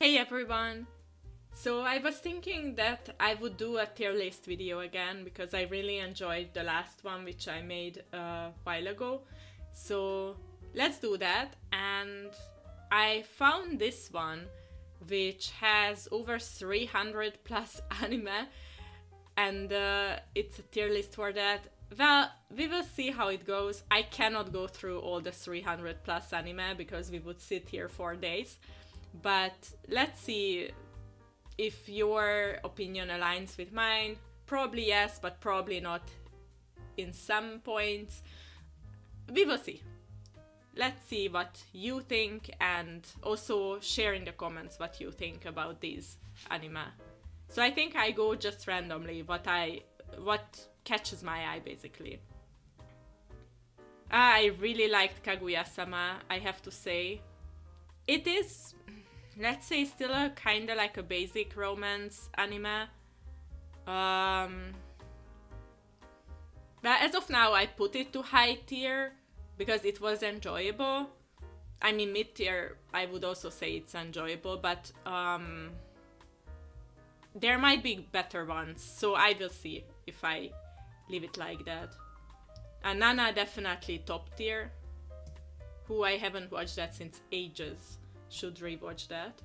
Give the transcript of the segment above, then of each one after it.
Hey everyone! So I was thinking that I would do a tier list video again because I really enjoyed the last one which I made a while ago. So let's do that, and I found this one which has over 300 plus anime, and it's a tier list for that. Well, we will see how it goes. I cannot go through all the 300 plus anime because we would sit here for days. But let's see if your opinion aligns with mine. Probably yes, but probably not in some points. We will see. Let's see what you think, and also share in the comments what you think about these anime. So I think I go just randomly what catches my eye basically. I really liked Kaguya-sama, I have to say. It is, let's say, still a kinda like a basic romance anime. But as of now, I put it to high tier because it was enjoyable. I mean, mid tier, I would also say it's enjoyable, but there might be better ones, so I will see if I leave it like that. Nana definitely top tier. Who I haven't watched that since ages. Should rewatch that.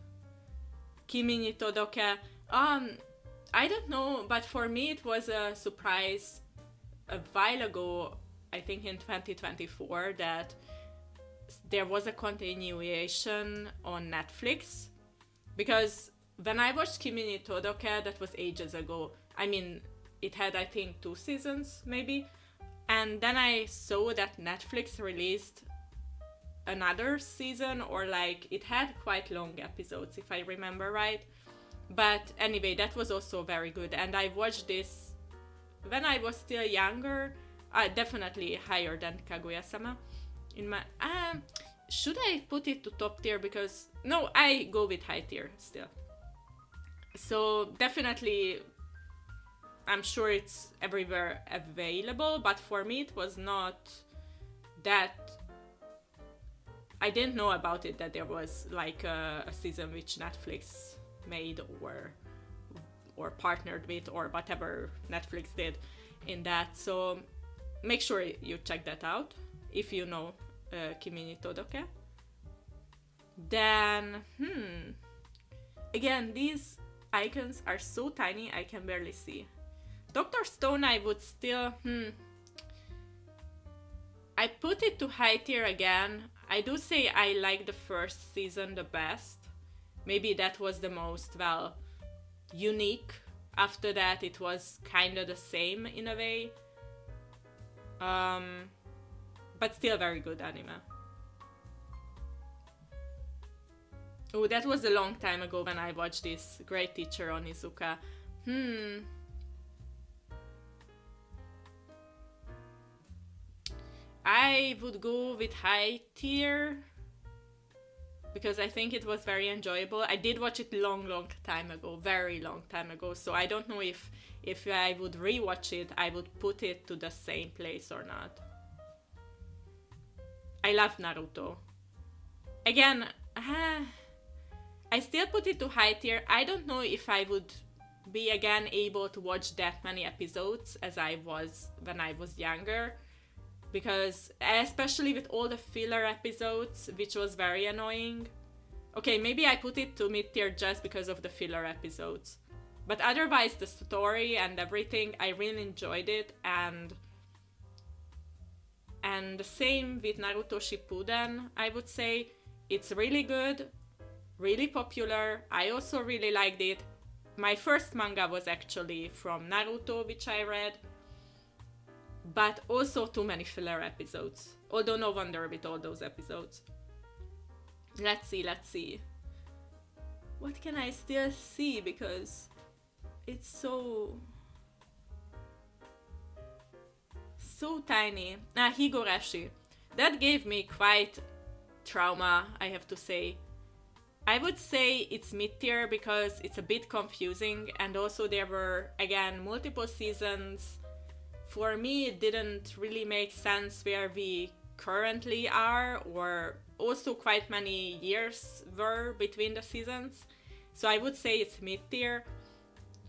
Kimi ni Todoke. I don't know, but for me it was a surprise a while ago, I think in 2024, that there was a continuation on Netflix. Because when I watched Kimi ni Todoke, that was ages ago. I mean, it had, I think, 2 seasons, maybe. And then I saw that Netflix released another season, or like it had quite long episodes if I remember right. But anyway, that was also very good, and I watched this when I was still younger. Definitely higher than Kaguya-sama in my should I put it to top tier? Because no, I go with high tier still. So definitely I'm sure it's everywhere available, but for me it was not that. I didn't know about it, that there was like a season which Netflix made or partnered with, or whatever Netflix did in that. So make sure you check that out if you know Kimi ni Todoke. Then, again, these icons are so tiny I can barely see. Dr. Stone, I would still, I put it to high tier again. I do say I like the first season the best. Maybe that was the most, well, unique. After that it was kind of the same in a way. But still very good anime. Oh, that was a long time ago when I watched this. Great Teacher Onizuka. I would go with high tier because I think it was very enjoyable. I did watch it long time ago, very long time ago, so I don't know if I would rewatch it, I would put it to the same place or not. I love Naruto. Again, I still put it to high tier. I don't know if I would be again able to watch that many episodes as I was when I was younger. Because especially with all the filler episodes, which was very annoying. Okay, maybe I put it to mid tier just because of the filler episodes. But otherwise, the story and everything, I really enjoyed it. And the same with Naruto Shippuden, I would say. It's really good, really popular. I also really liked it. My first manga was actually from Naruto, which I read. But also too many filler episodes. Although no wonder with all those episodes. Let's see. What can I still see? Because it's so tiny. Higurashi. That gave me quite trauma, I have to say. I would say it's mid-tier because it's a bit confusing, and also there were, again, multiple seasons. For me, it didn't really make sense where we currently are, or also quite many years were between the seasons. So I would say it's mid-tier.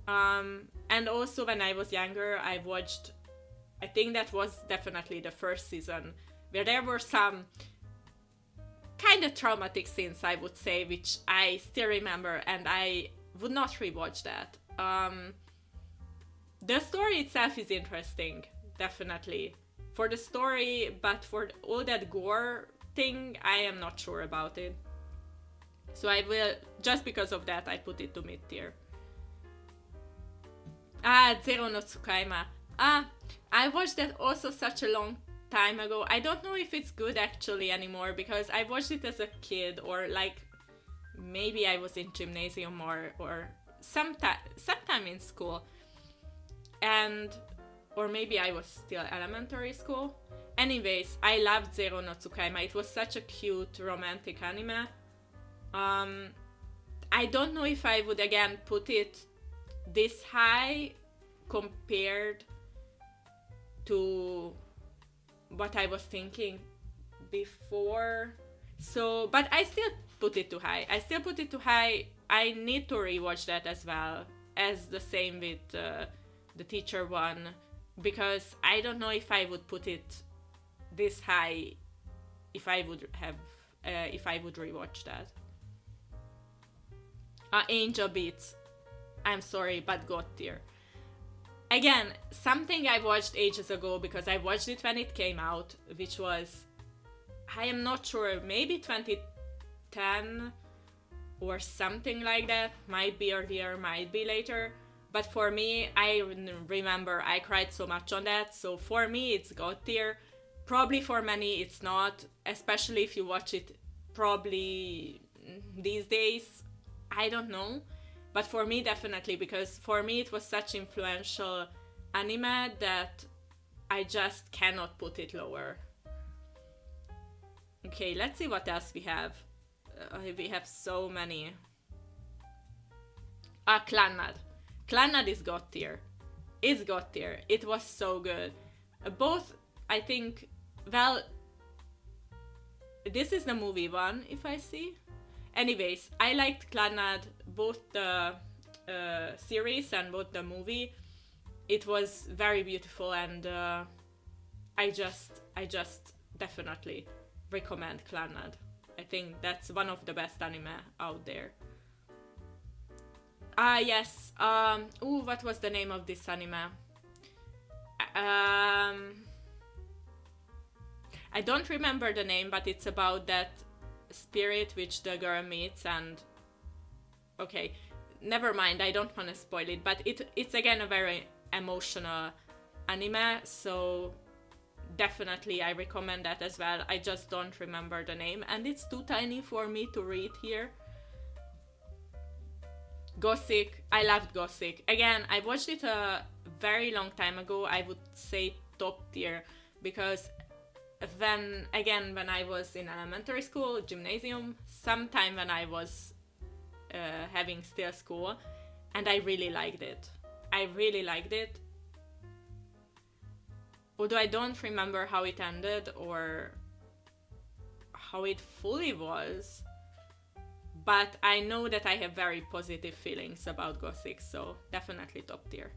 And also when I was younger, I watched, I think that was definitely the first season, where there were some kind of traumatic scenes, I would say, which I still remember, and I would not rewatch that. The story itself is interesting, definitely. For the story, but for all that gore thing, I am not sure about it. So I will, just because of that, I put it to mid-tier. Zero no Tsukaima. I watched that also such a long time ago. I don't know if it's good actually anymore, because I watched it as a kid, or like maybe I was in gymnasium or sometime in school, and or maybe I was still elementary school. Anyways, I loved Zero no Tsukaima. It was such a cute romantic anime. I don't know if I would again put it this high compared to what I was thinking before. So, but I still put it too high. I need to rewatch that as well, as the same with the teacher one, because I don't know if I would put it this high if I would rewatch that. Angel Beats. I'm sorry, but God tier. Again, something I watched ages ago, because I watched it when it came out, which was, I am not sure, maybe 2010 or something like that. Might be earlier, might be later. But for me, I remember I cried so much on that. So for me, it's God tier. Probably for many, it's not, especially if you watch it probably these days. I don't know. But for me, definitely, because for me it was such influential anime that I just cannot put it lower. Okay, let's see what else we have. We have so many. Clannad. Clannad is God tier. It's God tier. It was so good. Both, I think, well, this is the movie one, if I see. Anyways, I liked Clannad, both the series and both the movie. It was very beautiful, and I just definitely recommend Clannad. I think that's one of the best anime out there. Yes. What was the name of this anime? I don't remember the name, but it's about that spirit which the girl meets, and okay, never mind, I don't want to spoil it, but it's again a very emotional anime, so definitely I recommend that as well. I just don't remember the name, and it's too tiny for me to read here. Gothic. I loved Gothic. Again, I watched it a very long time ago. I would say top tier, because when I was in elementary school, gymnasium, sometime when I was having still school, and I really liked it. Although I don't remember how it ended or how it fully was, but I know that I have very positive feelings about Gothic, so definitely top tier.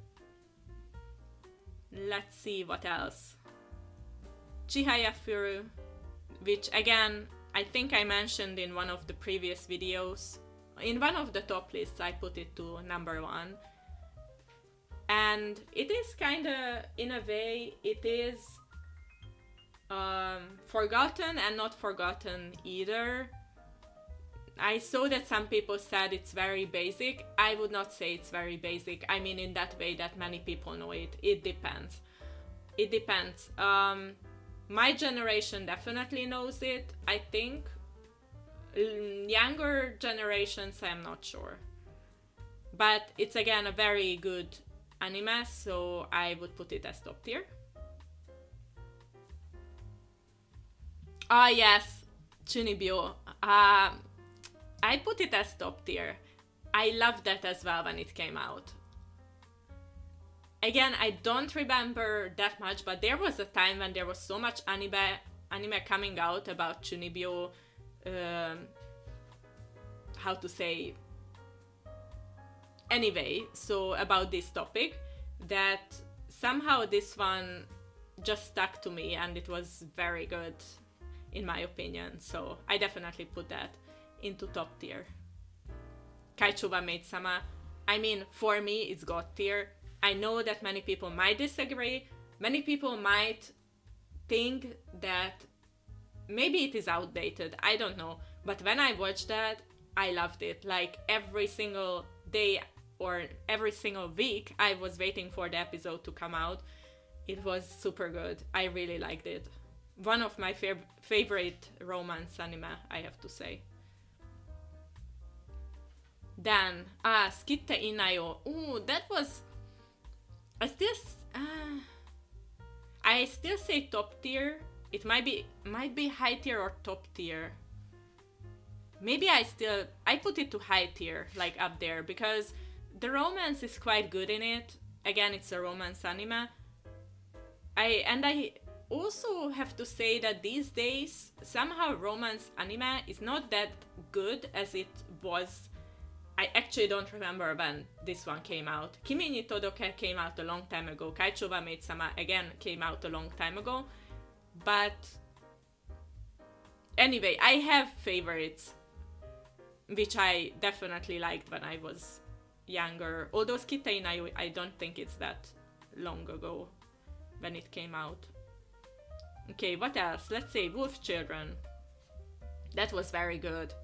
Let's see what else. Chihaya Furu, which again, I think I mentioned in one of the previous videos. In one of the top lists, I put it to number 1. And it is kinda, in a way, it is forgotten and not forgotten either. I saw that some people said it's very basic. I would not say it's very basic. I mean, in that way that many people know it. It depends. My generation definitely knows it, I think. Younger generations, I'm not sure. But it's again a very good anime, so I would put it as top tier. Yes, Chunibyo. I put it as top tier. I loved that as well when it came out. Again, I don't remember that much, but there was a time when there was so much anime coming out about Chunibyo, how to say, Anyway, so about this topic, that somehow this one just stuck to me and it was very good in my opinion. So I definitely put that into top tier. Kaichuba Maid-sama, I mean, for me, it's God tier. I know that many people might disagree. Many people might think that maybe it is outdated. I don't know. But when I watched that, I loved it. Like every single day or every single week, I was waiting for the episode to come out. It was super good. I really liked it. One of my favorite romance anime, I have to say. Then, Skitte Inayo. Ooh, that was... I still say top tier. It might be high tier or top tier. Maybe I put it to high tier, like up there, because the romance is quite good in it. Again, it's a romance anime. I also have to say that these days, somehow romance anime is not that good as it was. I actually don't remember when this one came out. Kimi ni Todoke came out a long time ago. Kaichuba Maid-sama again came out a long time ago. But anyway, I have favorites, which I definitely liked when I was younger. Although Skitte Inayo, I don't think it's that long ago when it came out. Okay, what else? Let's say Wolf Children. That was very good.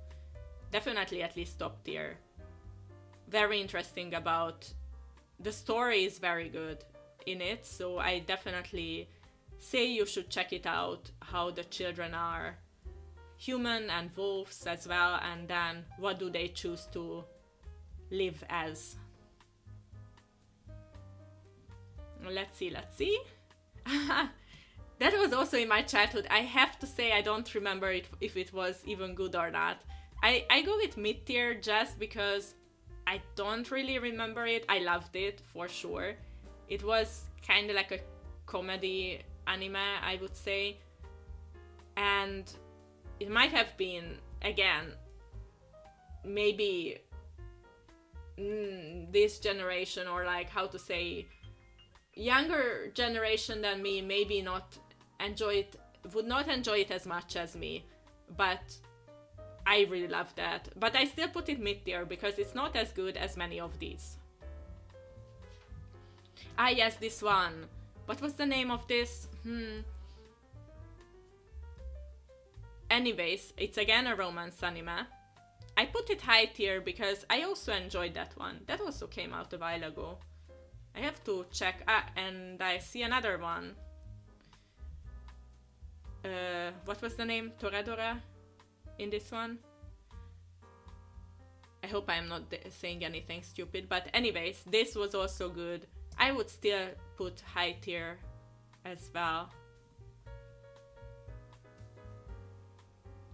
Definitely at least top tier. Very interesting about... The story is very good in it, so I definitely say you should check it out, how the children are human and wolves as well, and then what do they choose to live as. Let's see. That was also in my childhood. I have to say I don't remember if it was even good or not. I go with mid tier just because I don't really remember it. I loved it for sure. It was kind of like a comedy anime, I would say. And it might have been, again, maybe this generation, or like how to say, younger generation than me, maybe would not enjoy it as much as me. But I really love that. But I still put it mid tier because it's not as good as many of these. Yes, this one. What was the name of this? Anyways, it's again a romance anime. I put it high tier because I also enjoyed that one. That also came out a while ago. I have to check. And I see another one. What was the name? Toradora? In this one. I hope I'm not saying anything stupid, but anyways, this was also good. I would still put high tier as well.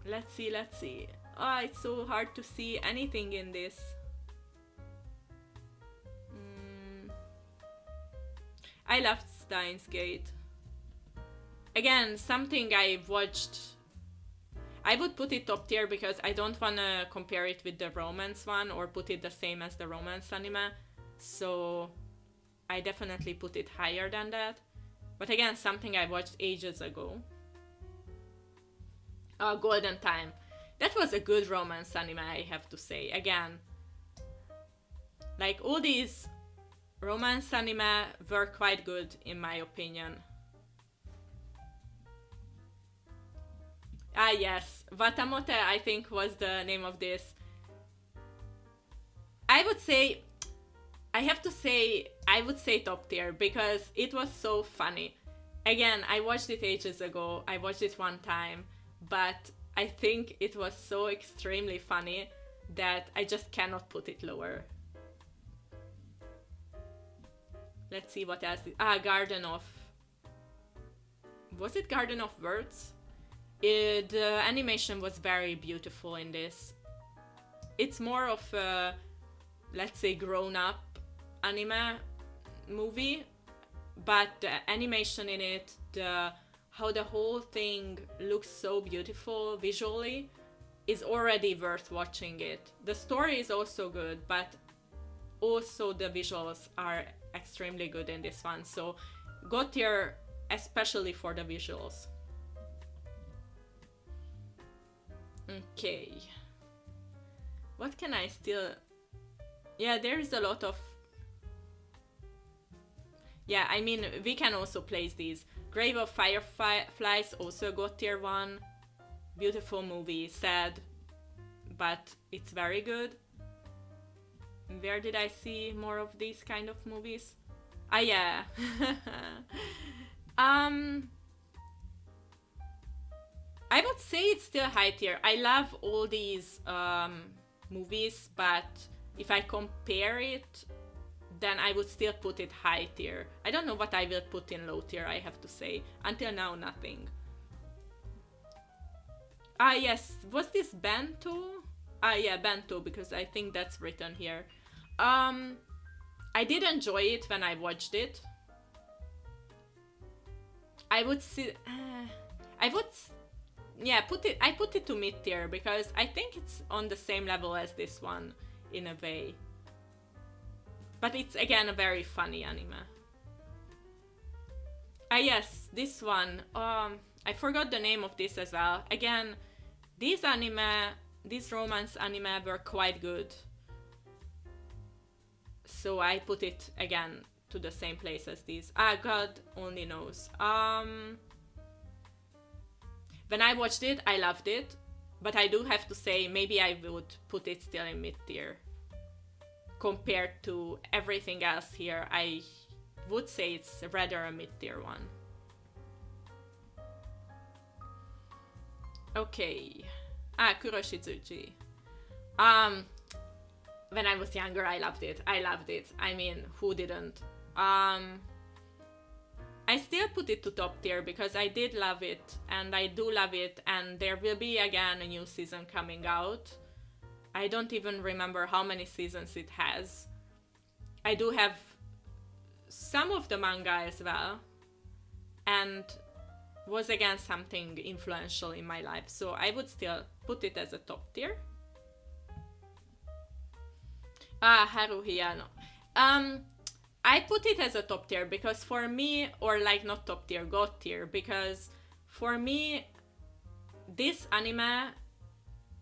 Let's see. Oh, it's so hard to see anything in this. I loved Steins Gate. Again, something I watched. I would put it top tier because I don't want to compare it with the romance one or put it the same as the romance anime. So I definitely put it higher than that. But again, something I watched ages ago. Golden Time. That was a good romance anime, I have to say. Again, like all these romance anime were quite good in my opinion. Yes, Watamote I think was the name of this. I would say top tier because it was so funny. Again, I watched it ages ago. I watched it one time, but I think it was so extremely funny that I just cannot put it lower. Let's see what else. Garden of... Was it Garden of Words? The animation was very beautiful in this. It's more of a, let's say, grown-up anime movie, but the animation in it, how the whole thing looks so beautiful visually, is already worth watching it. The story is also good, but also the visuals are extremely good in this one. So God tier, especially for the visuals. Okay. What can I still... Yeah, there's a lot of... Yeah, I mean, we can also place these. Grave of Fireflies, also God tier 1. Beautiful movie, sad, but it's very good. Where did I see more of these kind of movies? Ah, yeah. I would say it's still high tier. I love all these movies, but if I compare it, then I would still put it high tier. I don't know what I will put in low tier, I have to say. Until now, nothing. Ah, yes. Was this Bento? Ah, yeah, Bento, because I think that's written here. I did enjoy it when I watched it. I would see... I would... Yeah, I put it to mid tier because I think it's on the same level as this one in a way. But it's again a very funny anime. Ah yes, this one. I forgot the name of this as well. Again, these romance anime were quite good. So I put it again to the same place as these. Ah, God only knows. When I watched it, I loved it, but I do have to say maybe I would put it still in mid tier. Compared to everything else here, I would say it's rather a mid tier one. Okay. Ah, Kuroshizuchi. When I was younger, I loved it. I mean, who didn't? I still put it to top tier because I did love it and I do love it, and there will be again a new season coming out. I don't even remember how many seasons it has. I do have some of the manga as well, and was again something influential in my life, so I would still put it as a top tier. Ah, Haruhiyano. I put it as a top tier because for me, or like not top tier, God tier, because for me, this anime,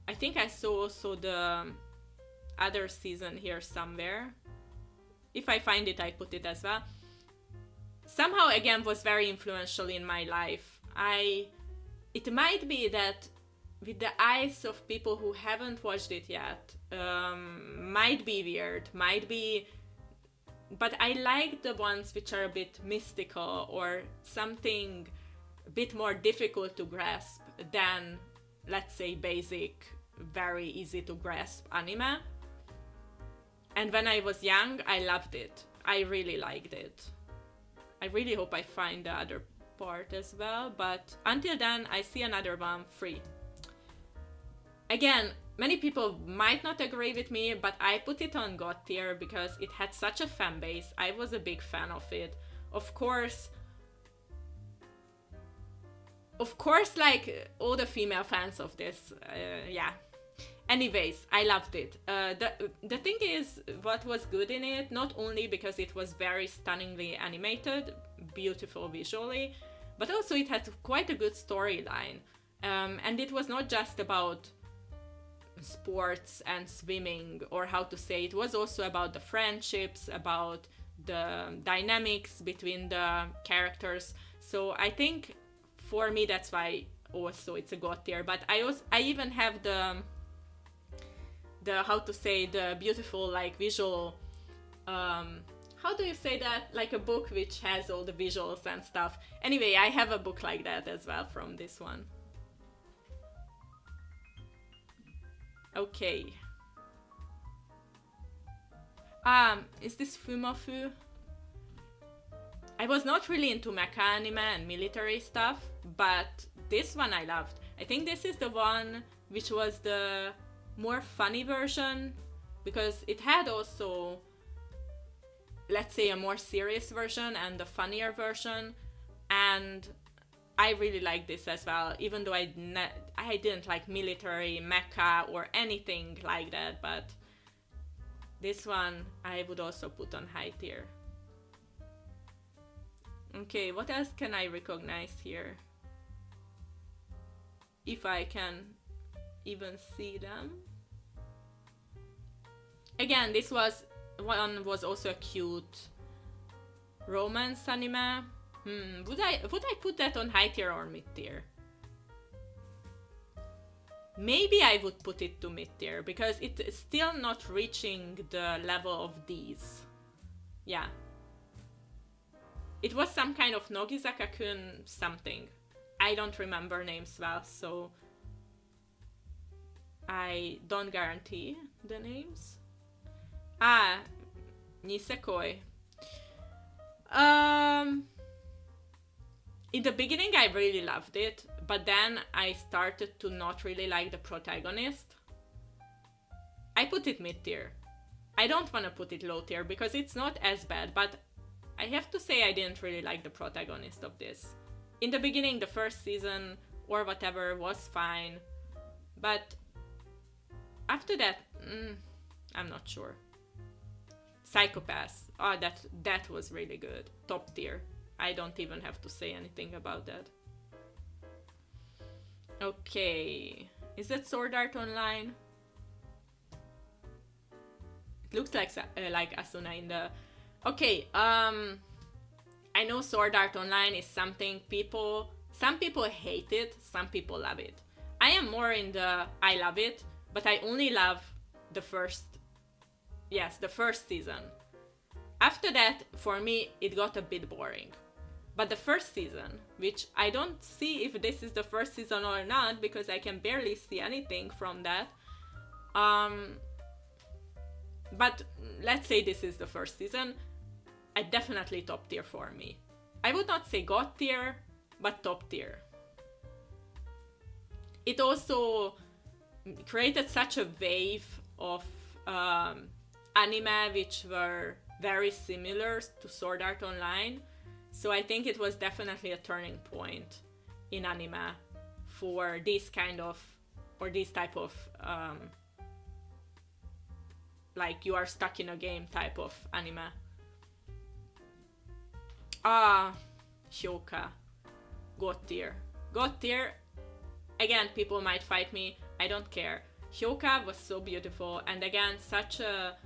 I think I saw also the other season here somewhere. If I find it, I put it as well. Somehow again was very influential in my life. It might be that with the eyes of people who haven't watched it yet, might be weird, might be... But I like the ones which are a bit mystical or something a bit more difficult to grasp than, let's say, basic, very easy to grasp anime. And when I was young, I loved it. I really liked it. I really hope I find the other part as well, but until then, I see another one free. Again, many people might not agree with me, but I put it on God tier because it had such a fan base. I was a big fan of it. Of course, like all the female fans of this, yeah. Anyways, I loved it. The thing is, what was good in it, not only because it was very stunningly animated, beautiful visually, but also it had quite a good storyline. And it was not just about sports and swimming, or how to say, it was also about the friendships, about the dynamics between the characters. So I think for me that's why also it's a God tier. But I even have the how to say, the beautiful like visual, how do you say that, like a book which has all the visuals and stuff. Anyway, I have a book like that as well from this one. Okay. Is this Fumofu? I was not really into mecha anime and military stuff, but this one I loved. I think this is the one which was the more funny version, because it had also, let's say, a more serious version and a funnier version, and I really like this as well, even though I didn't like military, mecha, or anything like that, but This one I would also put on high tier. Okay, what else can I recognize here? If I can even see them. Again, this was one was also a cute romance anime. Would I put that on high tier or mid tier? Maybe I would put it to mid tier because it's still not reaching the level of these. Yeah. It was some kind of Nogizaka-kun something. I don't remember names well, so I don't guarantee the names. Nisekoi. In the beginning I really loved it, but then I started to not really like the protagonist. I put it mid tier. I don't want to put it low tier because it's not as bad, but I have to say I didn't really like the protagonist of this. In the beginning, the first season or whatever was fine, but after that, I'm not sure. Psychopaths. Oh, that was really good. Top tier. I don't even have to say anything about that. Okay. Is that Sword Art Online? It looks like Asuna in the... Okay, I know Sword Art Online is something some people hate it, some people love it. I am more in the I love it, but I only love the first season. After that, for me, it got a bit boring. But the first season, which I don't see if this is the first season or not, because I can barely see anything from that. But let's say this is the first season. Definitely top tier for me. I would not say god tier, but top tier. It also created such a wave of anime which were very similar to Sword Art Online. So I think it was definitely a turning point in anime for this type of like you are stuck in a game type of anime. Hyoka. God tier. God tier. Again, people might fight me. I don't care. Hyoka was so beautiful, and again, such a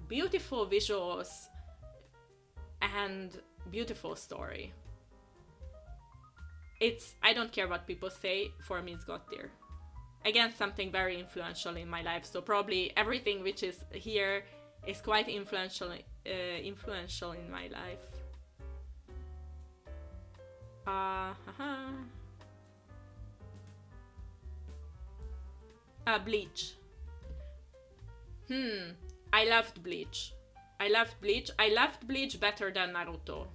beautiful visuals and beautiful story. I don't care what people say, for me it's God tier. Again, something very influential in my life, so probably everything which is here is quite influential in my life. Bleach. I loved Bleach. I loved Bleach better than Naruto.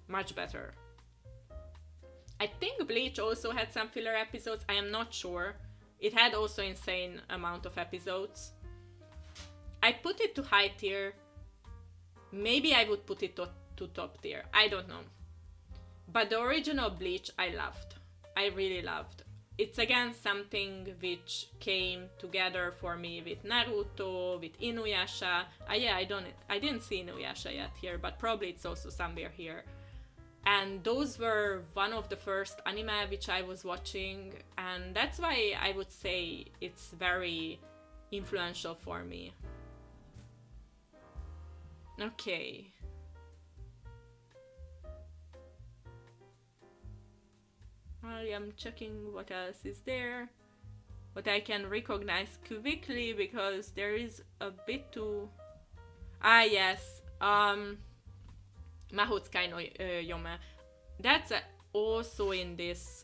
Much better. I think Bleach also had some filler episodes. I am not sure. It had also insane amount of episodes. I put it to high tier. Maybe I would put it to top tier. I don't know. But the original Bleach I loved. I really loved. It's again something which came together for me with Naruto, with Inuyasha. I didn't see Inuyasha yet here, but probably it's also somewhere here. And those were one of the first anime which I was watching, and that's why I would say it's very influential for me. Okay. I am checking what else is there, what I can recognize quickly because there is a bit to... yes, Mahotsukai no Yome. That's also in this...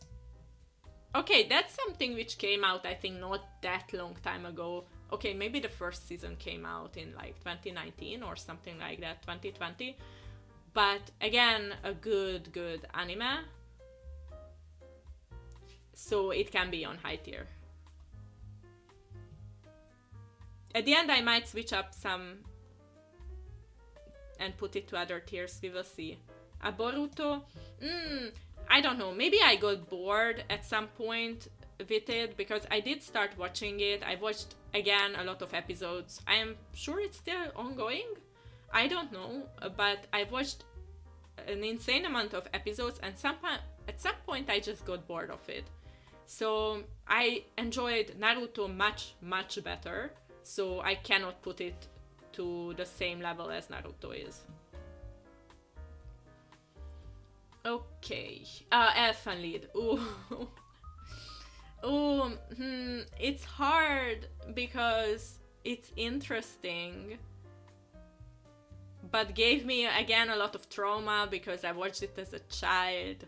Okay, that's something which came out I think not that long time ago. Okay, maybe the first season came out in like 2019 or something like that, 2020. But again, a good anime. So it can be on high tier. At the end I might switch up some and put it to other tiers, we will see. Boruto, I don't know, maybe I got bored at some point with it because I did start watching it. I watched again a lot of episodes. I am sure it's still ongoing. I don't know, but I watched an insane amount of episodes, and at some point I just got bored of it. So I enjoyed Naruto much, much better. So I cannot put it to the same level as Naruto is. Okay. Elfen Lied. Ooh. Ooh. It's hard because it's interesting, but gave me again a lot of trauma because I watched it as a child.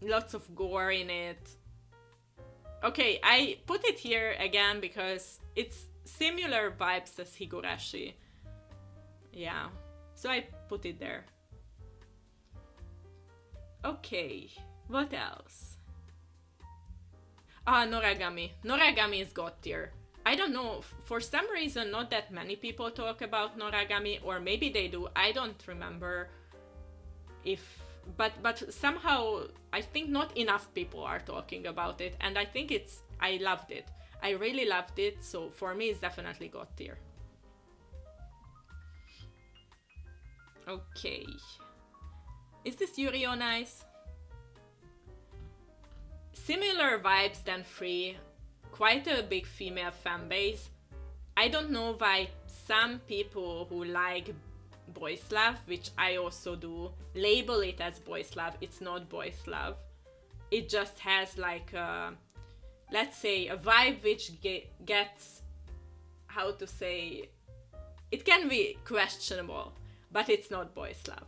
Lots of gore in it. Okay, I put it here again because it's similar vibes as Higurashi. Yeah, so I put it there. Okay, what else? Noragami. Noragami is God tier. I don't know, for some reason not that many people talk about Noragami, or maybe they do, I don't remember if... But somehow I think not enough people are talking about it, and I think I loved it. I really loved it, so for me it's definitely God tier. Okay. Is this Yuri on Ice? Similar vibes than Free. Quite a big female fan base. I don't know why some people who like boys love, which I also do, label it as boys love. It's not boys love. It just has like a, let's say, a vibe which gets, how to say, it can be questionable, but it's not boys love.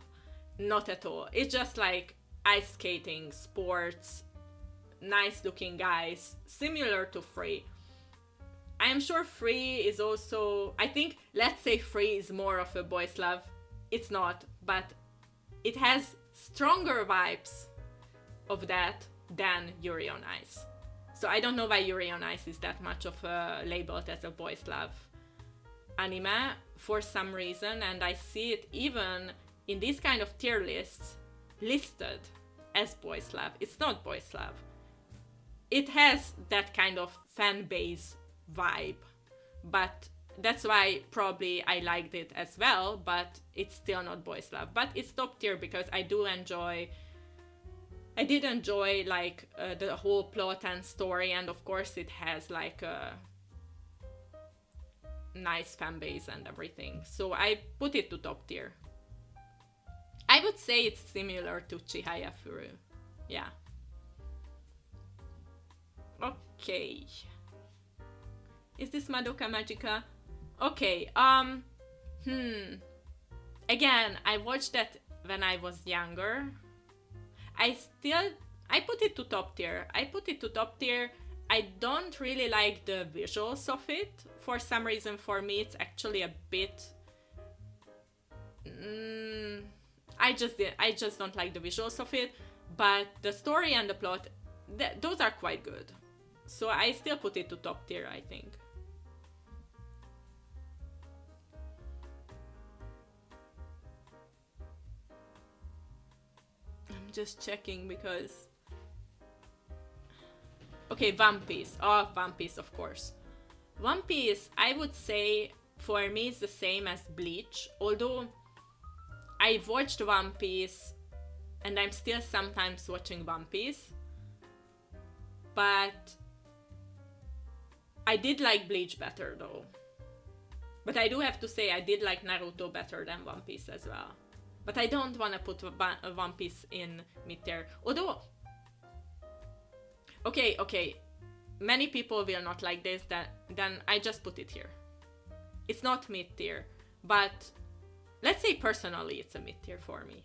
Not at all. It's just like ice skating, sports, nice looking guys, similar to Free. I am sure Free is also, I think, let's say Free is more of a boys love. It's not, but it has stronger vibes of that than Yuri on Ice. So I don't know why Yuri on Ice is that much of a labeled as a boys love anime for some reason, and I see it even in these kind of tier lists listed as boys love. It's not boys love. It has that kind of fan base vibe, but that's why probably I liked it as well, but it's still not boys love. But it's top tier because I did enjoy like the whole plot and story, and of course it has like a nice fan base and everything. So I put it to top tier. I would say it's similar to Chihaya Furu. Yeah. Okay. Is this Madoka Magica? Okay, Again, I watched that when I was younger. I put it to top tier. I don't really like the visuals of it. For some reason, for me, it's actually a bit... I just don't like the visuals of it. But the story and the plot, those are quite good. So I still put it to top tier, I think. I'm just checking because... Okay, One Piece. Oh, One Piece, of course. One Piece, I would say, for me, is the same as Bleach. Although, I've watched One Piece, and I'm still sometimes watching One Piece. But I did like Bleach better, though. But I do have to say, I did like Naruto better than One Piece as well. But I don't want to put One Piece in mid-tier. Although... Okay. Many people will not like this, then I just put it here. It's not mid-tier, but let's say personally it's a mid-tier for me.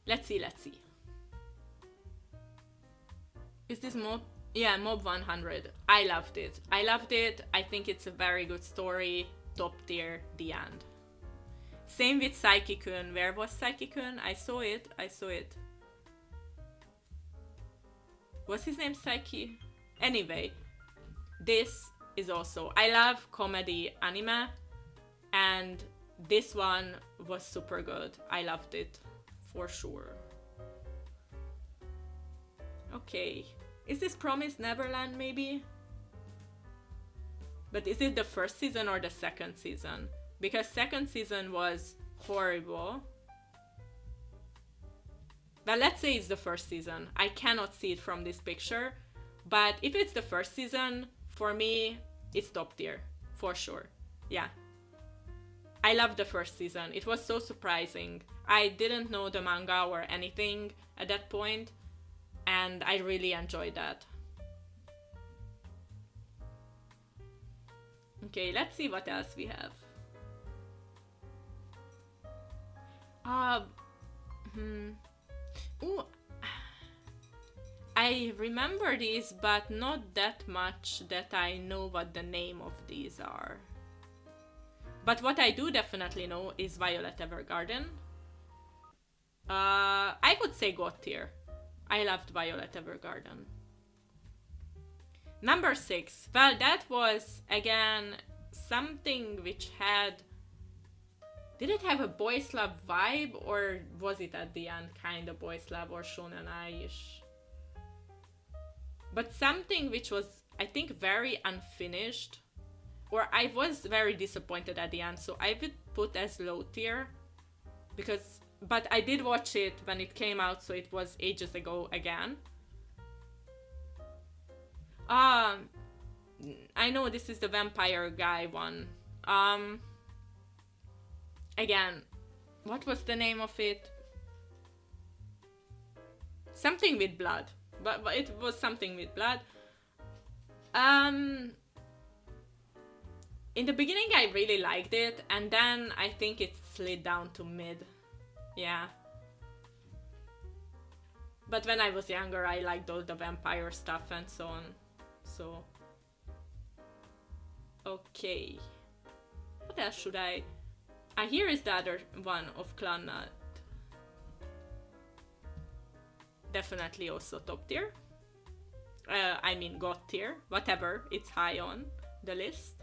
Let's see. Is this Mob? Yeah, Mob 100. I loved it. I think it's a very good story. Top tier, the end. Same with Saiki-kun. Where was Saiki-kun? I saw it. Was his name Saiki? Anyway, this is also... I love comedy anime, and this one was super good. I loved it. for sure. Okay, is this Promised Neverland maybe? But is it the first season or the second season? Because second season was horrible. But let's say it's the first season. I cannot see it from this picture. But if it's the first season, for me, it's top tier. For sure. Yeah. I loved the first season. It was so surprising. I didn't know the manga or anything at that point, and I really enjoyed that. Okay, let's see what else we have. Ooh, I remember these, but not that much that I know what the name of these are. But what I do definitely know is Violet Evergarden. I would say God tier. I loved Violet Evergarden. Number 6. Well, that was, again, something which had... Did it have a boys' love vibe, or was it at the end kind of boys' love or shonen-ish? But something which was, I think, very unfinished. Or I was very disappointed at the end, so I would put as low tier. But I did watch it when it came out, so it was ages ago again. I know this is the vampire guy one. Again, what was the name of it? Something with blood. But it was something with blood. In the beginning I really liked it, and then I think it slid down to mid. Yeah. But when I was younger I liked all the vampire stuff and so on. So... Okay. What else should I... here is the other one of Clannad. Definitely also top tier. I mean God tier. Whatever, it's high on the list.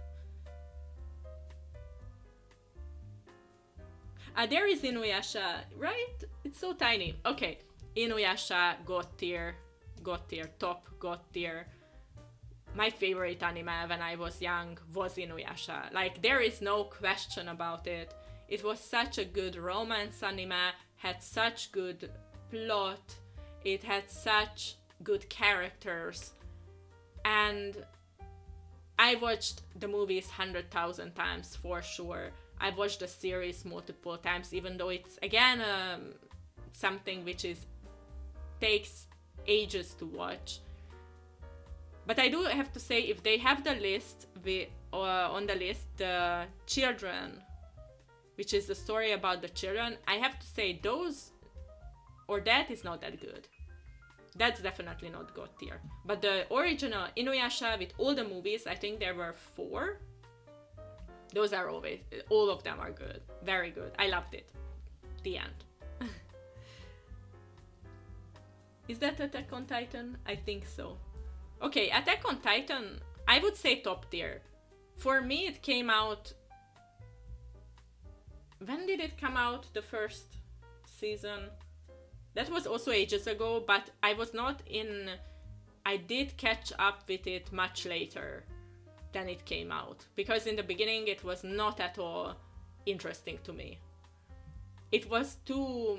There is Inuyasha, right? It's so tiny. Okay, Inuyasha, God tier, top God tier. My favorite anime when I was young was Inuyasha. Like, there is no question about it. It was such a good romance anime, had such good plot, it had such good characters, and I watched the movies 100,000 times for sure. I've watched the series multiple times, even though it's, again, something which takes ages to watch. But I do have to say, if they have the list, on the list, the children, which is the story about the children, I have to say those, or that is not that good. That's definitely not God tier. But the original Inuyasha with all the movies, I think there were 4. Those are all of them are good. Very good. I loved it. The end. Is that Attack on Titan? I think so. Okay, Attack on Titan, I would say top tier. For me, it came out... When did it come out, the first season? That was also ages ago, but I was not in... I did catch up with it much later than it came out. Because in the beginning, it was not at all interesting to me. It was too...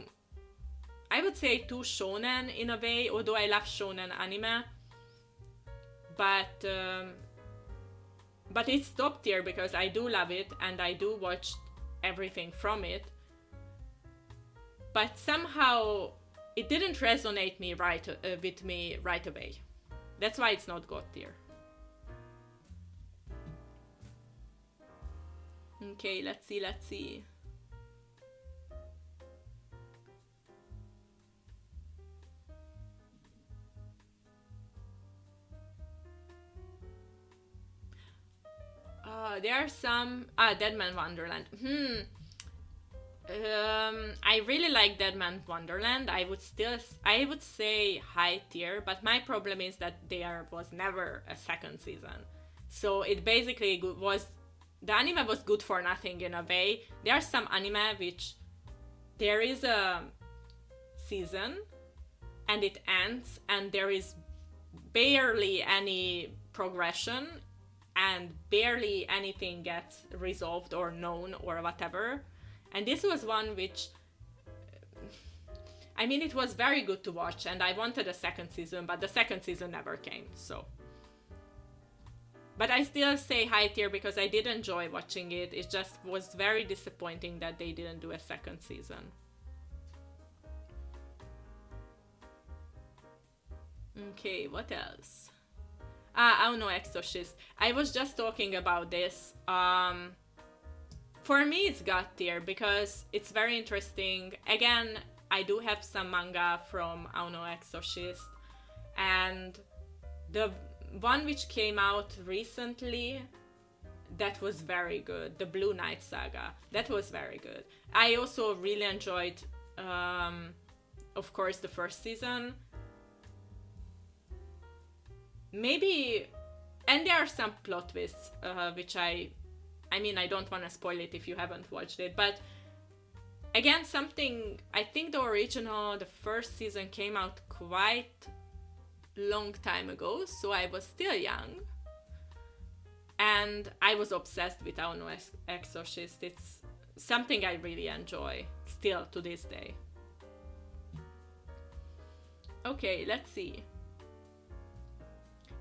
I would say too shonen in a way, although I love shonen anime. But it's top tier because I do love it and I do watch everything from it. But somehow it didn't resonate with me right away. That's why it's not God tier. Okay, let's see. There are some... Dead Man Wonderland. I really like Dead Man Wonderland. I would say high tier, but my problem is that there was never a second season. So it basically was... The anime was good for nothing in a way. There are some anime which... There is a season and it ends and there is barely any progression and barely anything gets resolved or known or whatever. And this was one which, I mean, it was very good to watch and I wanted a second season, but the second season never came, so. But I still say high tier because I did enjoy watching it. It just was very disappointing that they didn't do a second season. Okay, what else? Auno Exorcist. I was just talking about this. For me, it's God tier because it's very interesting. Again, I do have some manga from Auno Exorcist, and the one which came out recently, that was very good. The Blue Knight Saga, that was very good. I also really enjoyed, of course, the first season. Maybe, and there are some plot twists, which I mean, I don't want to spoil it if you haven't watched it, but again, something, I think the first season came out quite long time ago, so I was still young, and I was obsessed with Auno Exorcist. It's something I really enjoy, still to this day. Okay, let's see.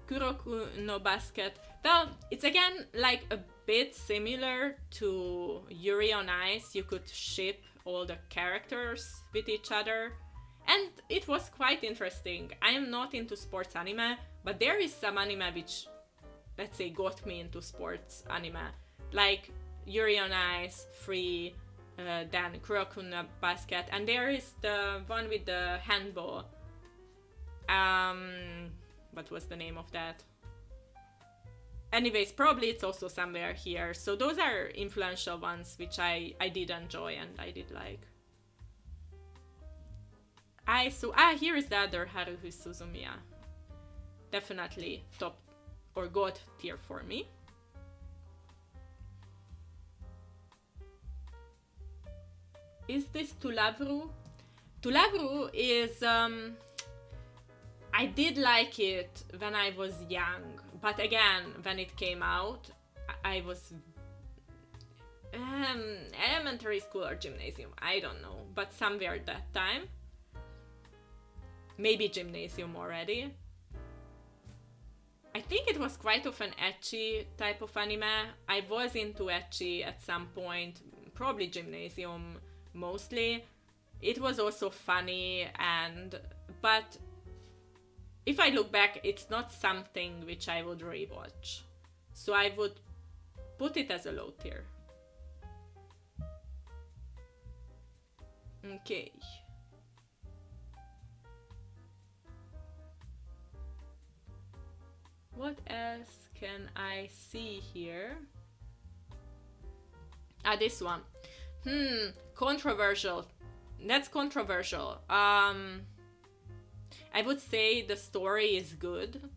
Kuroku no Basket. Well, it's again like a bit similar to Yuri on Ice. You could ship all the characters with each other, and it was quite interesting. I am not into sports anime, but there is some anime which, let's say, got me into sports anime, like Yuri on Ice, Free, then Kuroku no Basket, and there is the one with the handball. What was the name of that? Anyways, probably it's also somewhere here. So those are influential ones which I did enjoy and I did like. Here is the other Haruhi Suzumiya. Definitely top or God tier for me. Is this Tulavru? Tulavru is I did like it when I was young, but again, when it came out, I was elementary school or gymnasium, I don't know, but somewhere that time. Maybe gymnasium already. I think it was quite of an ecchi type of anime. I was into ecchi at some point, probably gymnasium mostly. It was also funny, but if I look back, it's not something which I would rewatch. So I would put it as a low tier. Okay. What else can I see here? This one. Controversial. That's controversial. I would say the story is good,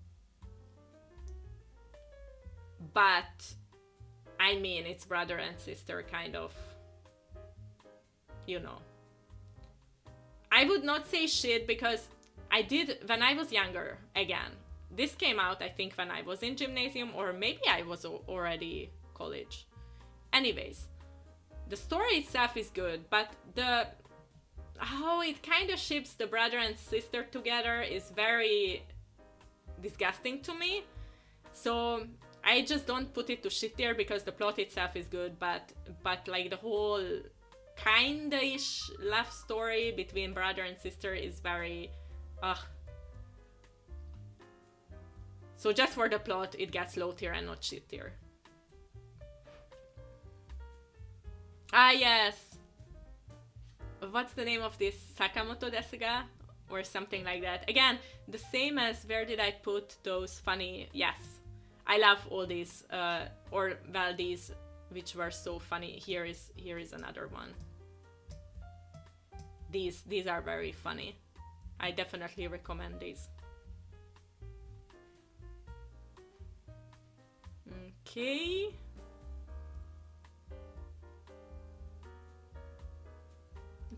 but I mean, it's brother and sister kind of, you know. I would not say shit because I did, when I was younger, again, this came out I think when I was in gymnasium or maybe I was already college. Anyways, the story itself is good, but how it kind of ships the brother and sister together is very disgusting to me. So I just don't put it to shit tier because the plot itself is good, but like the whole kinda-ish love story between brother and sister is very So just for the plot, it gets low tier and not shit tier. Yes. What's the name of this? Sakamoto desu ga? Or something like that. Again, the same as where did I put those funny... Yes. I love all these, these which were so funny. Here is another one. These are very funny. I definitely recommend these. Okay.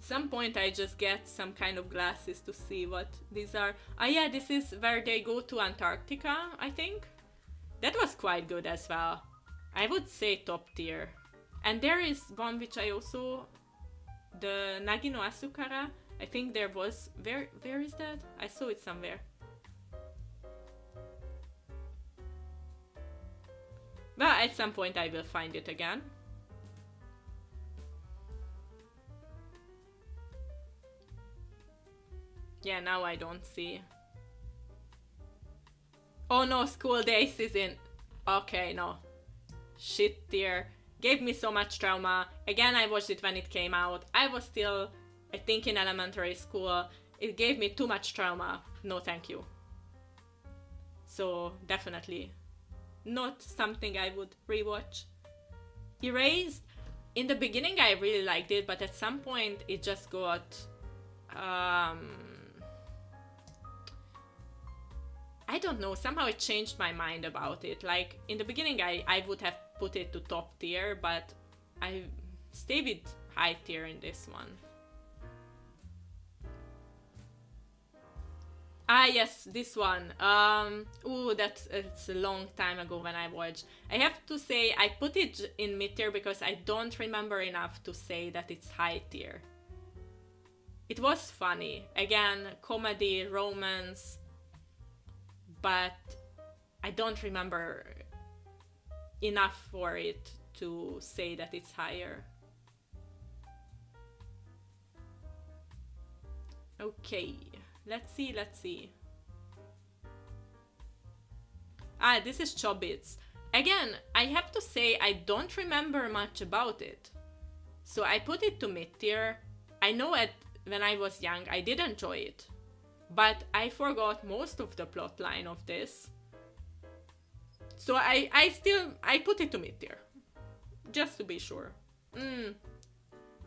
At some point I just get some kind of glasses to see what these are. Ah yeah, this is where they go to Antarctica, I think. That was quite good as well. I would say top tier. And there is one which I also... The Nagino Asukara. I think there was... Where is that? I saw it somewhere. But at some point I will find it again. Yeah, now I don't see. Oh no, School Days is in... Okay, no. Shit tier. Gave me so much trauma. Again, I watched it when it came out. I was still, I think, in elementary school. It gave me too much trauma. No thank you. So, definitely not something I would rewatch. Erased. In the beginning I really liked it, but at some point it just got... I don't know, somehow it changed my mind about it. Like, in the beginning I would have put it to top tier, but I stay with high tier in this one. Ah yes, this one. Ooh, it's a long time ago when I watched. I have to say I put it in mid tier because I don't remember enough to say that it's high tier. It was funny. Again, comedy, romance, but I don't remember enough for it to say that it's higher. Okay, let's see. Ah, this is Chobits. Again, I have to say I don't remember much about it. So I put it to mid tier. I know when I was young I did enjoy it. But I forgot most of the plot line of this. So I put it to mid tier. Just to be sure.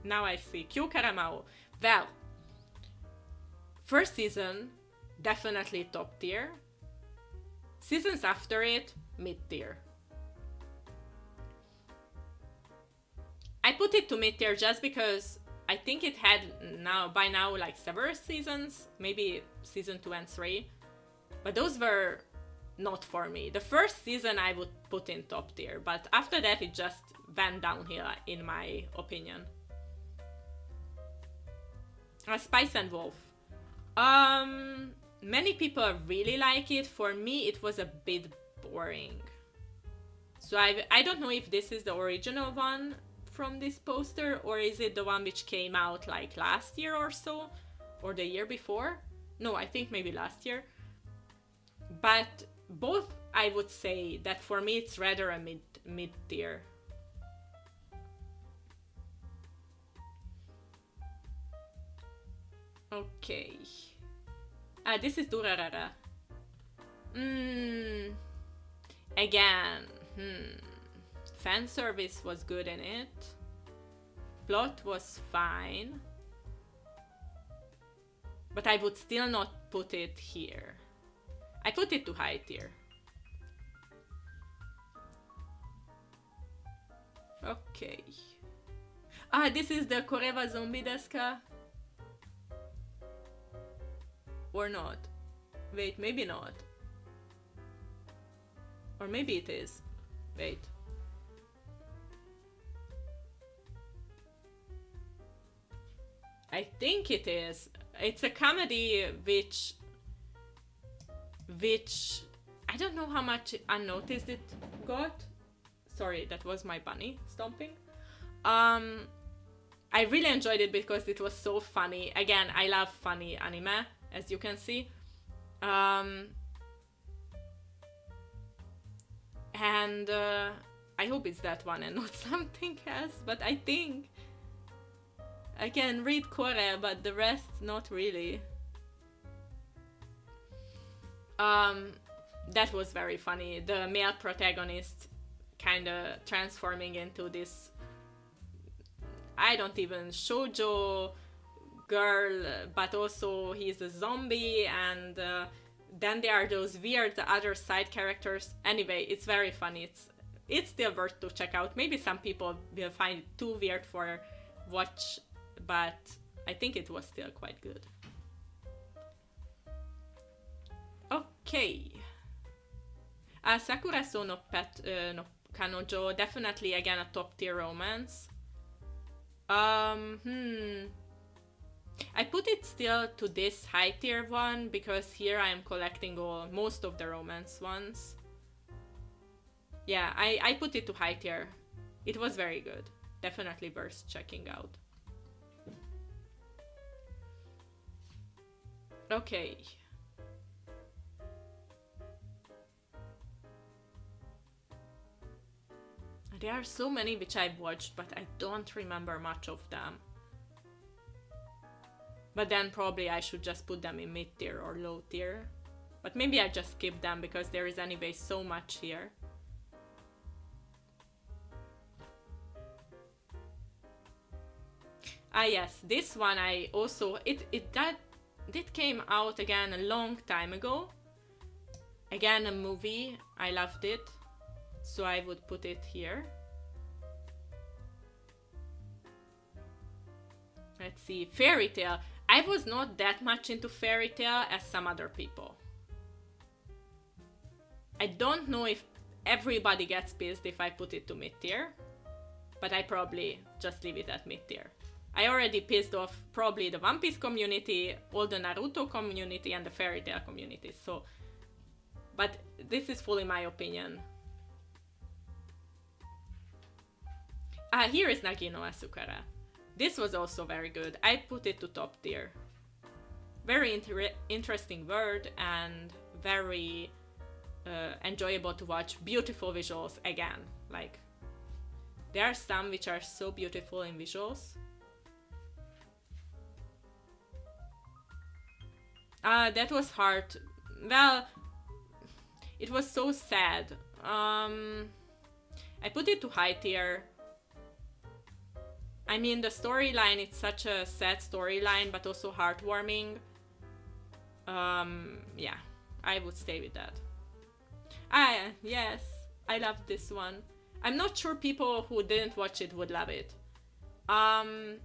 Now I see. Kyo Karamao. Well, first season, definitely top tier. Seasons after it, mid tier. I put it to mid tier just because I think it had by now like several seasons, maybe season 2 and 3, but those were not for me. The first season I would put in top tier, but after that it just went downhill in my opinion. Spice and Wolf. Many people really like it. For me it was a bit boring. So I don't know if this is the original one from this poster, or is it the one which came out like last year or so, or the year before? No, I think maybe last year. But both, I would say that for me it's rather a mid tier. Okay. This is Durarara. Again, fan service was good in it. Plot was fine. But I would still not put it here. I put it to high tier. Okay. Ah, this is the Koreva Zombie Deska. Or not. Wait, maybe not. Or maybe it is. Wait. I think it is. It's a comedy which I don't know how much unnoticed it got. Sorry, that was my bunny stomping. I really enjoyed it because it was so funny. Again, I love funny anime, as you can see. And I hope it's that one and not something else, but I think I can read Kore, but the rest not really. That was very funny. The male protagonist kinda transforming into this, I don't even, shoujo girl, but also he's a zombie, and then there are those weird other side characters. Anyway, it's very funny. It's still worth to check out. Maybe some people will find it too weird for watch, but I think it was still quite good. Okay. Sakura so no no Kanojo, definitely again a top tier romance. I put it still to this high tier one because here I am collecting most of the romance ones. Yeah, I put it to high tier. It was very good. Definitely worth checking out. Okay. There are so many which I've watched, but I don't remember much of them. But then probably I should just put them in mid tier or low tier. But maybe I just skip them because there is anyway so much here. Yes, this one I also that came out again a long time ago. Again a movie, I loved it, so I would put it here. Let's see, Fairy Tail. I was not that much into Fairy Tail as some other people. I don't know if everybody gets pissed if I put it to mid tier, but I probably just leave it at mid tier. I already pissed off probably the One Piece community, all the Naruto community, and the Fairy Tail community, so... But this is fully my opinion. Here is Nagi no Asukara. This was also very good. I put it to top tier. Very interesting word and very enjoyable to watch. Beautiful visuals again. Like, there are some which are so beautiful in visuals. That was hard. Well, it was so sad. I put it to high tier. I mean, the storyline, it's such a sad storyline, but also heartwarming. Yeah, I would stay with that. Yes, I love this one. I'm not sure people who didn't watch it would love it. When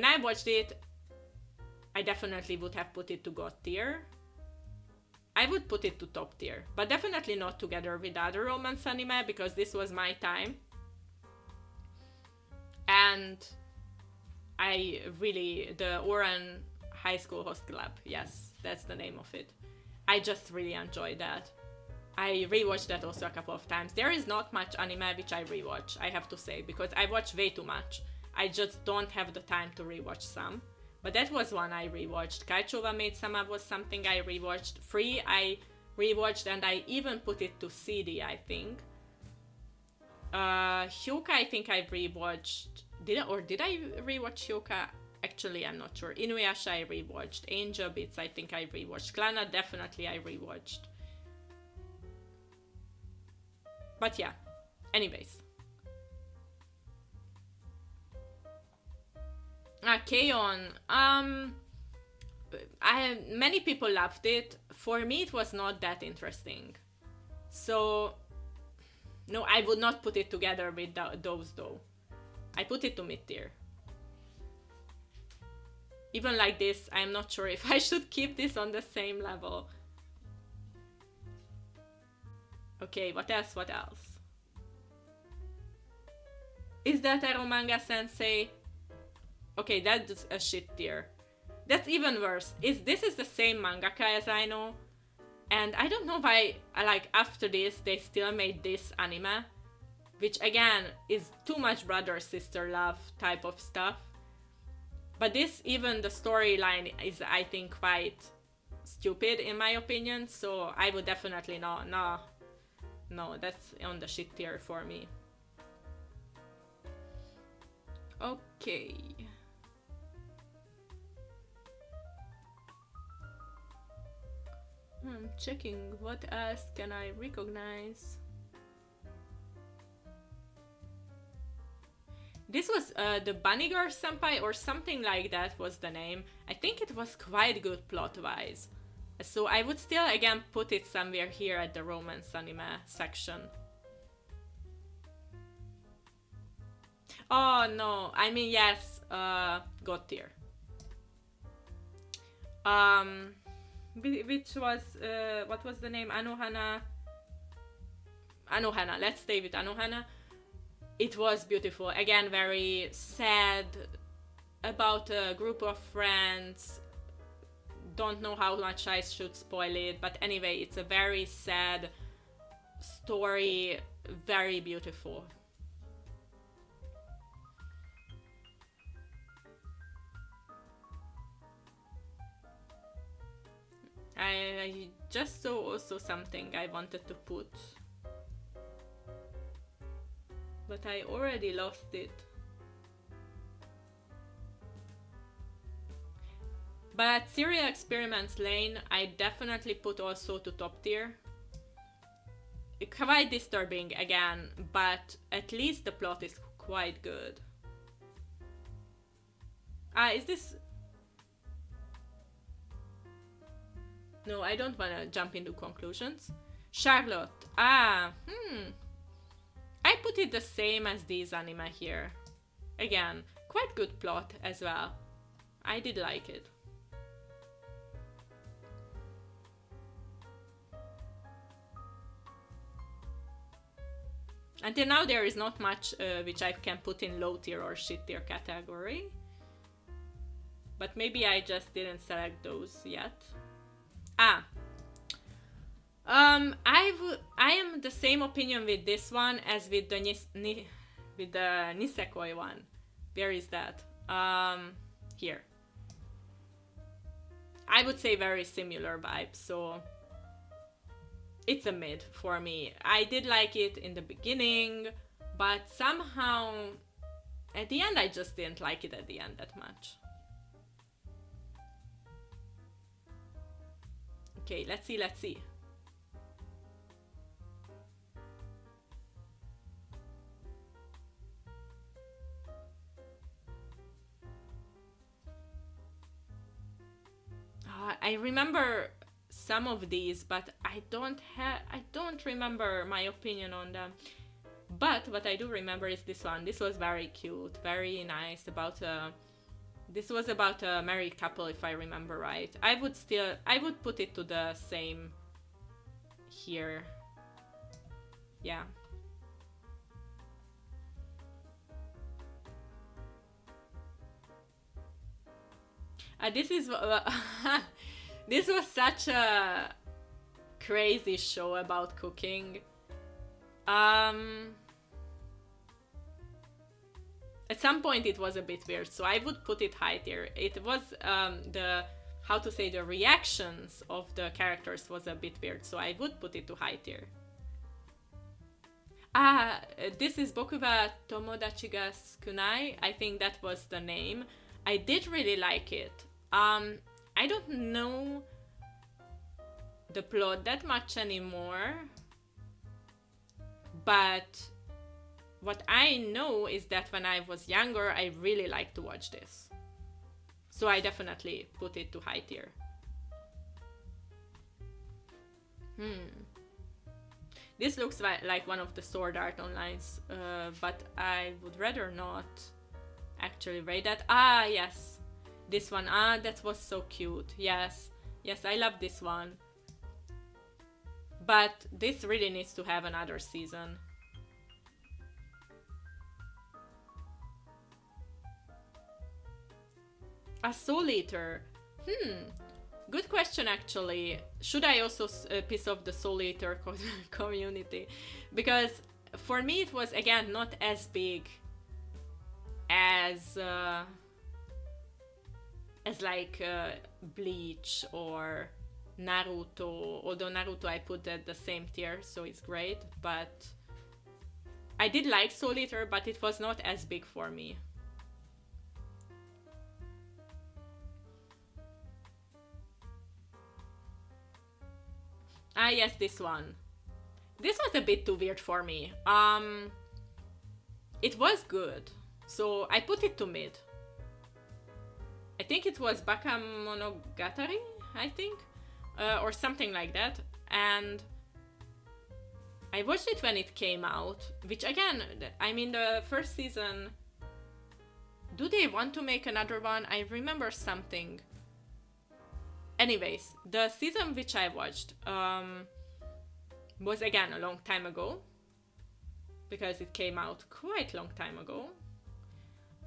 I watched it, I definitely would have put it to God tier. I would put it to top tier, but definitely not together with other romance anime because this was my time. And I really, the Oran High School Host Club, yes, that's the name of it. I just really enjoyed that. I rewatched that also a couple of times. There is not much anime which I rewatch, I have to say, because I watch way too much. I just don't have the time to rewatch some. But that was one I rewatched. Kaicho wa Maid-sama was something I rewatched. Free I rewatched, and I even put it to CD, I think. Hyoka, I think I rewatched. Did I rewatch Hyoka? Actually, I'm not sure. Inuyasha I rewatched. Angel Beats I think I rewatched. Clannad definitely I rewatched. But yeah, anyways. K-On! Many people loved it. For me, it was not that interesting. So, no, I would not put it together with those though. I put it to mid-tier. Even like this, I'm not sure if I should keep this on the same level. Okay, what else? What else? Is that Eromanga Sensei? Okay, that's a shit tier. That's even worse. This is the same mangaka as I know. And I don't know why, like, after this, they still made this anime. Which, again, is too much brother-sister love type of stuff. But this, even the storyline is, I think, quite stupid, in my opinion. So I would definitely no, that's on the shit tier for me. Okay. I'm checking what else can I recognize. This was the Bunny Girl Senpai or something like that was the name. I think it was quite good plot-wise. So I would still again put it somewhere here at the romance anime section. Oh no, I mean yes, God tier. Which was what was the name? Anohana. Let's stay with Anohana. It was beautiful. Again, very sad, about a group of friends. Don't know how much I should spoil it, but anyway, it's a very sad story, very beautiful. I just saw also something I wanted to put, but I already lost it. But Serial Experiments Lane, I definitely put also to top tier. Quite disturbing again, but at least the plot is quite good. Is this... No, I don't want to jump into conclusions. Charlotte. I put it the same as these anime here. Again, quite good plot as well. I did like it. Until now there is not much which I can put in low tier or shit tier category. But maybe I just didn't select those yet. I am the same opinion with this one as with the Nisekoi one. Where is that? Here. I would say very similar vibes, so it's a mid for me. I did like it in the beginning, but somehow at the end I just didn't like it at the end that much. Okay, let's see. I remember some of these, but I don't remember my opinion on them. But what I do remember is this one. This was very cute, very nice. This was about a married couple, if I remember right. I would put it to the same here. Yeah. This was such a crazy show about cooking. At some point it was a bit weird, so I would put it high tier. It was the reactions of the characters was a bit weird, so I would put it to high tier. This is Boku wa Tomodachi ga Sukunai. I think that was the name. I did really like it. I don't know the plot that much anymore, but what I know is that when I was younger, I really liked to watch this. So I definitely put it to high tier. This looks like one of the Sword Art Onlines, but I would rather not actually rate that. Yes. This one. That was so cute. Yes, I love this one. But this really needs to have another season. A Soul Eater. Good question actually. Should I also piss off the Soul Eater community? Because for me it was again not as big as like Bleach or Naruto, although Naruto I put at the same tier, so it's great, but I did like Soul Eater, but it was not as big for me. Yes, this one. This was a bit too weird for me. It was good, so I put it to mid. I think it was Bakemonogatari, I think, or something like that. And I watched it when it came out, which again, I mean, the first season Do they want to make another one? I remember something. Anyways, the season which I watched was again a long time ago, because it came out quite long time ago.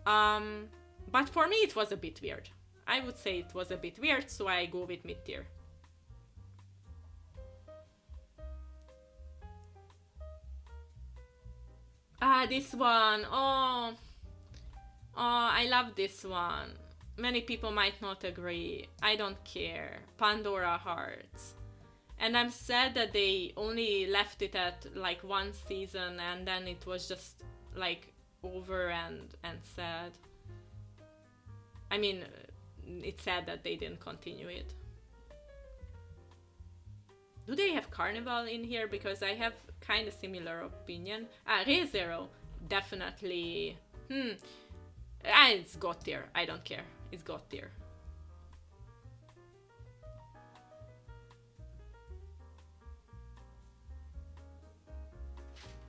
But for me it was a bit weird. I would say it was a bit weird, so I go with mid-tier. This one. Oh, I love this one. Many people might not agree. I don't care. Pandora Hearts. And I'm sad that they only left it at like one season and then it was just like over and sad. I mean, it's sad that they didn't continue it. Do they have Carnival in here? Because I have kind of similar opinion. Re:Zero, definitely. It's God tier. I don't care. It's God tier.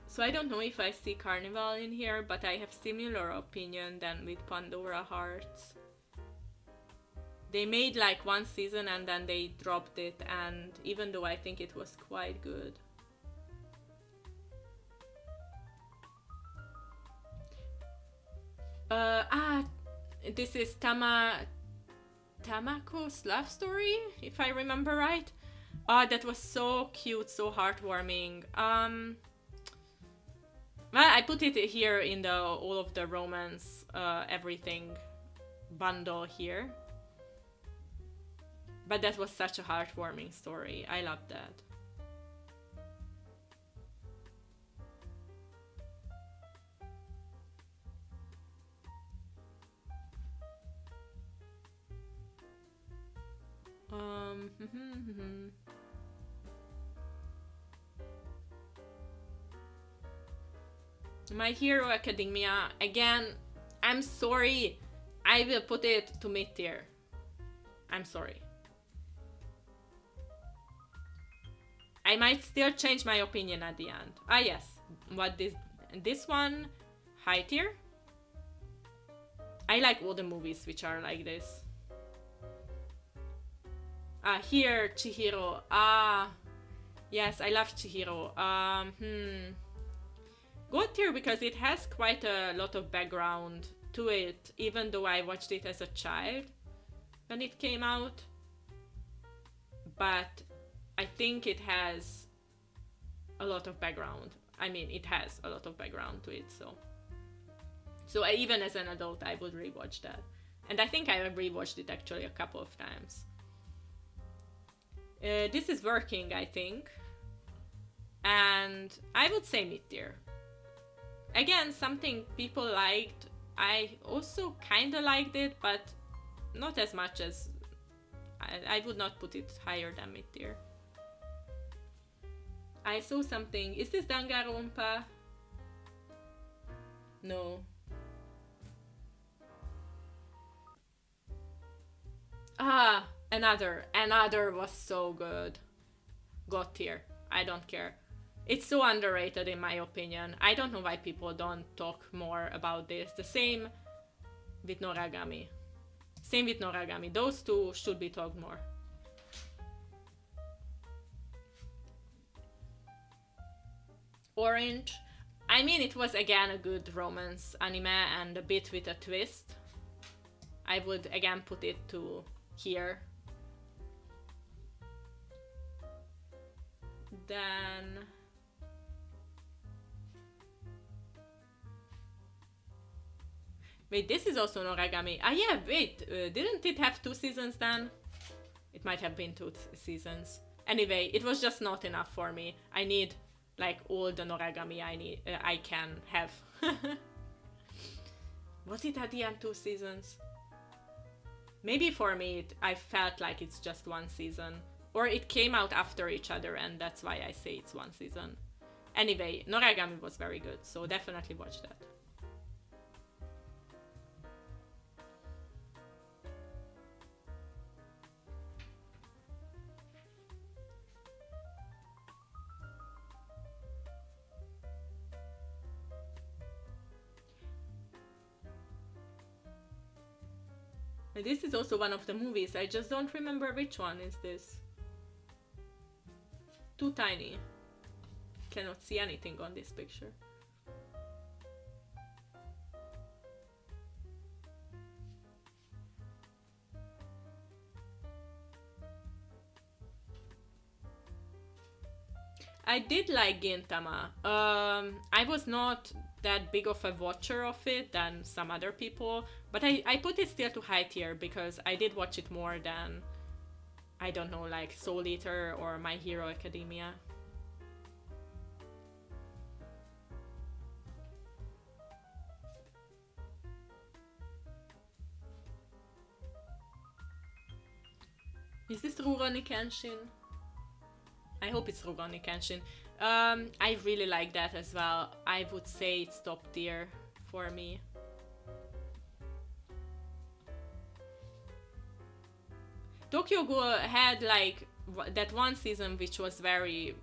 So I don't know if I see Carnival in here, but I have similar opinion than with Pandora Hearts. They made like one season and then they dropped it, and even though I think it was quite good. This is Tamako's love story, if I remember right. That was so cute, so heartwarming. Well, I put it here in the all of the romance everything bundle here. But that was such a heartwarming story. I loved that. My Hero Academia, again, I'm sorry. I will put it to mid-tier. I'm sorry. I might still change my opinion at the end. Yes. What this one, high tier? I like all the movies which are like this. Here, Chihiro. Yes, I love Chihiro. God tier because it has quite a lot of background to it, even though I watched it as a child when it came out. But I think it has a lot of background. I mean, it has a lot of background to it, so even as an adult, I would rewatch that. And I think I have rewatched it actually a couple of times. This is working, I think. And I would say mid-tier. Again, something people liked. I also kinda liked it, but not as much as... I would not put it higher than mid-tier. I saw something. Is this Danganronpa? No. Another was so good. God tier. I don't care. It's so underrated in my opinion. I don't know why people don't talk more about this. The same with Noragami. Those two should be talked more. Orange. I mean, it was again a good romance anime and a bit with a twist. I would again put it to here. Then... Wait, this is also Noragami. Yeah, wait, didn't it have 2 seasons then? It might have been 2 seasons. Anyway, it was just not enough for me. I need like all the Noragami I can have. Was it at the end 2 seasons? Maybe for me I felt like it's just 1 season. Or it came out after each other and that's why I say it's 1 season. Anyway, Noragami was very good, so definitely watch that. This is also one of the movies. I just don't remember which one is this. Too tiny. Cannot see anything on this picture. I did like Gintama. I was not that big of a watcher of it than some other people, but I put it still to high tier because I did watch it more than, I don't know, like Soul Eater or My Hero Academia. Is this Rurouni Kenshin? I hope it's Rurouni Kenshin. I really like that as well. I would say it's top tier for me. Tokyo Ghoul had like that one season which was very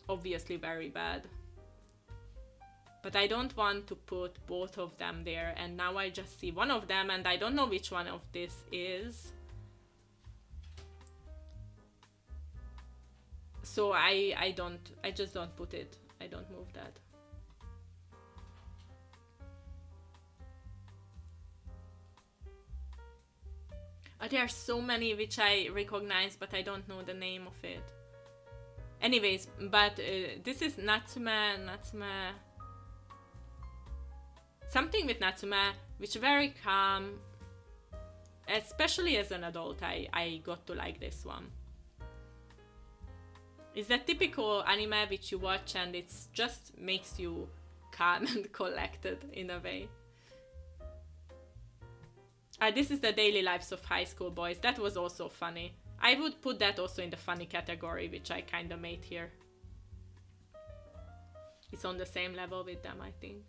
obviously very bad. But I don't want to put both of them there, and now I just see one of them and I don't know which one of this is. So I just don't put it. I don't move that. There are so many which I recognize, but I don't know the name of it. Anyways, but this is Natsume. Something with Natsume, which very calm. Especially as an adult, I got to like this one. It's that typical anime which you watch and it just makes you calm and collected in a way. This is the daily lives of high school boys. That was also funny. I would put that also in the funny category, which I kinda made here. It's on the same level with them, I think.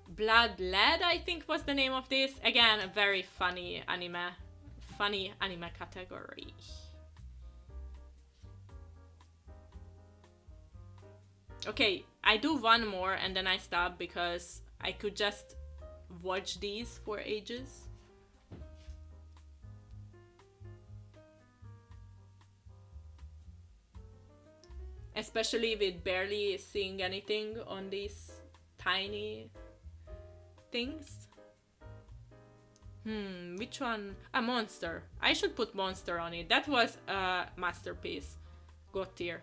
Blood Lead, I think was the name of this. Again, a very funny anime. Funny anime category. Okay, I do one more and then I stop because I could just watch these for ages. Especially with barely seeing anything on these tiny things. Which one? A Monster. I should put Monster on it. That was a masterpiece. God tier.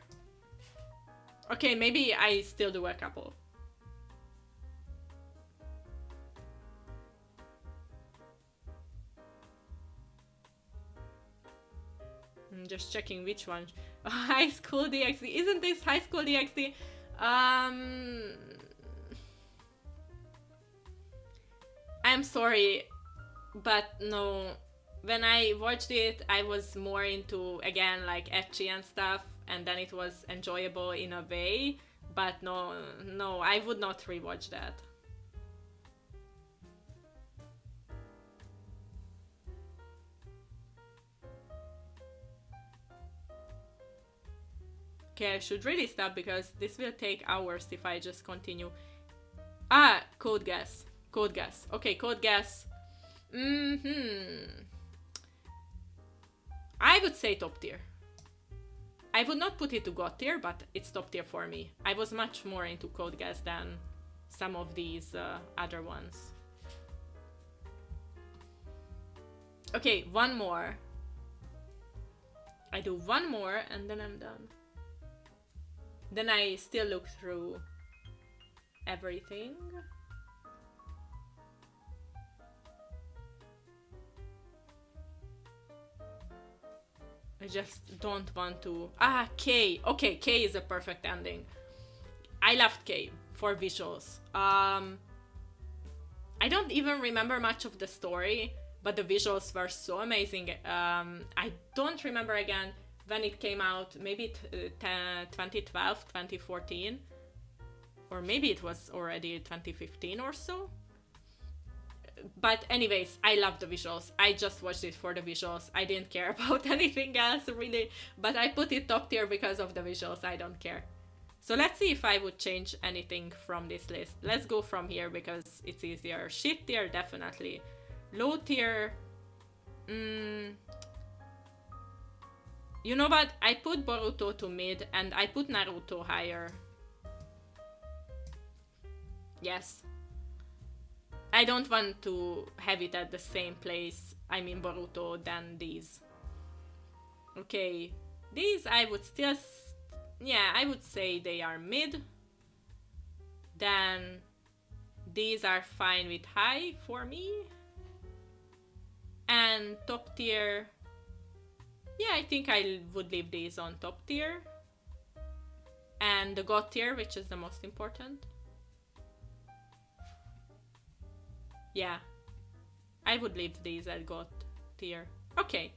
Okay, maybe I still do a couple. I'm just checking which one. High School DxD. Isn't this High School DxD? I'm sorry. But no, when I watched it, I was more into, again, like ecchi and stuff, and then it was enjoyable in a way, but no, I would not rewatch that. Okay, I should really stop because this will take hours if I just continue. Code Guess. Okay, Code Guess. I would say top tier. I would not put it to God tier, but it's top tier for me. I was much more into Code Geass than some of these other ones. Okay, one more. I do one more and then I'm done. Then I still look through everything. I just don't want to... K! Okay, K is a perfect ending. I loved K for visuals. I don't even remember much of the story, but the visuals were so amazing. I don't remember again when it came out, maybe 2012, 2014, or maybe it was already 2015 or so. But anyways, I love the visuals. I just watched it for the visuals. I didn't care about anything else really, but I put it top tier because of the visuals. I don't care. So let's see if I would change anything from this list. Let's go from here because it's easier. Shit tier, definitely. Low tier... You know what? I put Boruto to mid and I put Naruto higher. Yes. I don't want to have it at the same place, I mean Boruto, than these. Okay, these I would still... Yeah, I would say they are mid. Then these are fine with high for me. And top tier... Yeah, I think I would leave these on top tier. And the god tier, which is the most important. Yeah, I would leave these at god tier. Okay,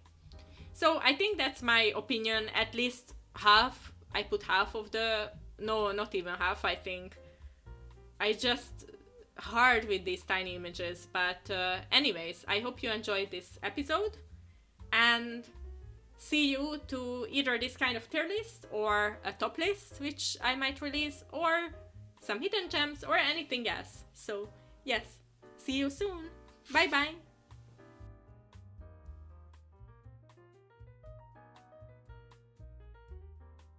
so I think that's my opinion, at least half. I put half of the... No, not even half, I think. I just... hard with these tiny images, but anyways, I hope you enjoyed this episode. And see you to either this kind of tier list or a top list, which I might release, or some hidden gems or anything else. So, yes. See you soon. Bye bye.